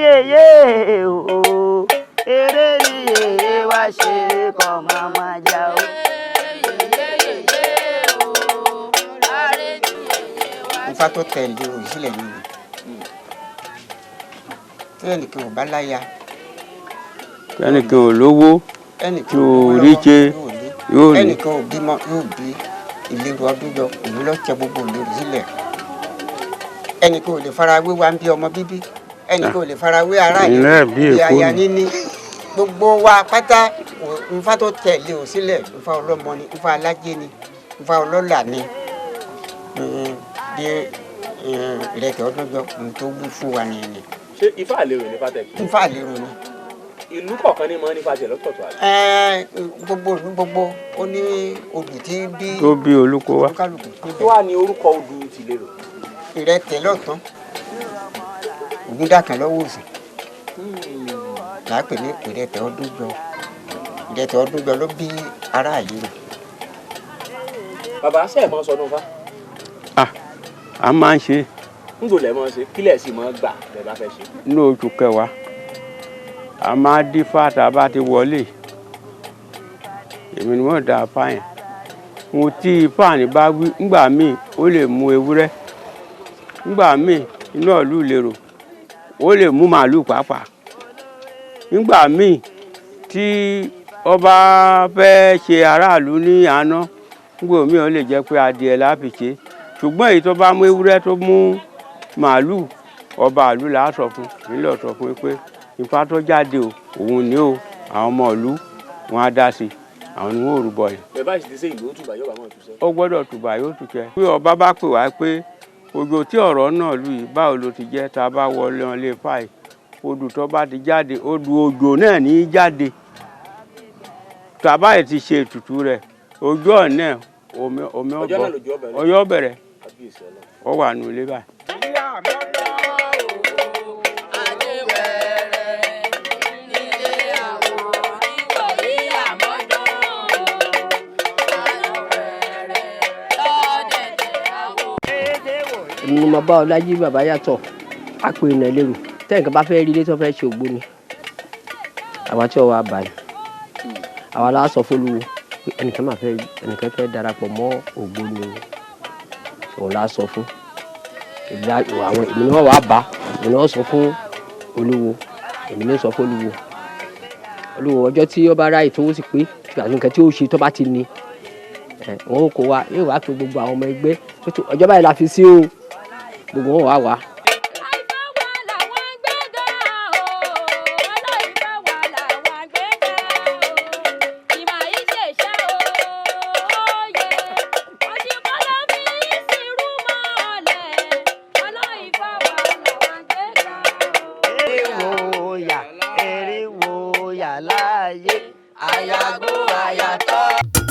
yeye o eré ni yeye wá ṣe kọ́ màmá jà o. Ifá tó tẹ̀lé òsílẹ̀ nínú tí ẹnìkan ò bá láya ẹnìkan ò lówó ẹnìkan ò ò rí jẹ yóò ní ẹnìkan ò bímọ yóò bí ìlérò ọdún jọ òun lọ tẹ gbogbo ìlérò sílẹ̀ ẹnìkan ò lè farawé wa ń bí ọmọ bíbí ẹnìkan ò lè farawé ara yìí bí aya níní gbogbo wa pátá Ifá tó tẹ̀lé òsílẹ̀ Ifá ọlọ́mọ ni Ifá alájẹ ni Ifá ọlọ́là ni bí ìrẹ̀kẹ̀ ọdún jọ ohun tó wú fún wa nìyẹn. ṣé Ifá àlérò ní pàtẹ́kì. Ifá àlérò ni. ìlú kọ̀ọ̀kan ní mọ́ nípa tiẹ̀ lọ́tọ̀ọ̀tọ̀ àlè. gbogbo ìlú gbogbo ó ní odù tí bí tó bí olúkọ wa. kí wàá ní orúkọ odù ti lérò. ìrẹ̀tẹ̀ lọ́tàn Ògúndàkàn lọ́wọ́ òsì làápè ní ìrẹ̀tẹ̀ ọdún jọ ìrẹ̀tẹ̀ ọdún jọ ló bí ará àlérò. bàbá ṣe é mọ sọdún Ifá. A máa ń ṣe. ń gò lẹ̀ mọ́ ṣe kílẹ̀ sì mọ́ gbà lẹ́ bá fẹ́ ṣe. Ní oṣù kẹwàá a máa dífá tá a bá ti wọlé èmi ni wọ́n dá apá yẹn mo tí Ifá ní bá wí ńgbà míì ó lè mú ewúrẹ́ ńgbà míì inú ìlú lérò ó lè mú màálù pàápàá ńgbà míì tí ọba fẹ́ ṣe aráàlú ní àná ńgbà míì ó lè jẹ́ pé adìẹ láfi ṣe ṣùgbọ́n èyí tó bá mú ewúrẹ́ tó mú màálù ọba ìlú là á sọ fún nílò sọ fún pé Ifá tó jáde o òun ni o àwọn ọmọ ìlú wọn á dá sí àwọn ni wọn ò rúbọ yẹn. bẹ́ẹ̀ bá sì ti ṣe ìlú ó tùbà yóò bá mọ̀ túṣẹ́. ó gbọ́dọ̀ tùbà yóò túṣẹ́. bí ọba bá pè wá pé òjò tí ọ̀rọ̀ náà lù yìí báwo ló ti jẹ́ tá a bá wọlé wọn lè fà yìí odù tó bá ti jáde odù òjò náà ní í jáde tàbá yìí ti ṣe ètùtù rẹ̀ ojú ọ̀nà omi ọyọ́ bẹ̀rẹ̀ ọ wà nù ilé báyìí. èmi ni mo bá Ọlájí bàbá yàtọ̀ àpò ìnà lérò tẹ́nìkan bá fẹ́ rí ilé tó fẹ́ ṣe ògbóni àwa tí ọwọ́ àbá ni àwa la sọ fÓlúwo pé ẹnìkan fẹ́ darapọ̀ mọ́ ògbóni òun la sọ fún àwọn èmi ni wọ́n wà bá èmi ni wọ́n sọ fún Olúwo èmi ni wọ́n sọ fún Olúwo ọjọ́ tí ọba ráyè tó sì pé àti nǹkan tí ó ṣe tó bá ti ní wọn kò wá yóò wá pé gbogbo àwọn ọmọ ẹgbẹ́ ọjọ́ báyìí la fi sí o gbogbo wọn wá wá. Eriwo yà láàyè àyàgbó àyàtọ̀.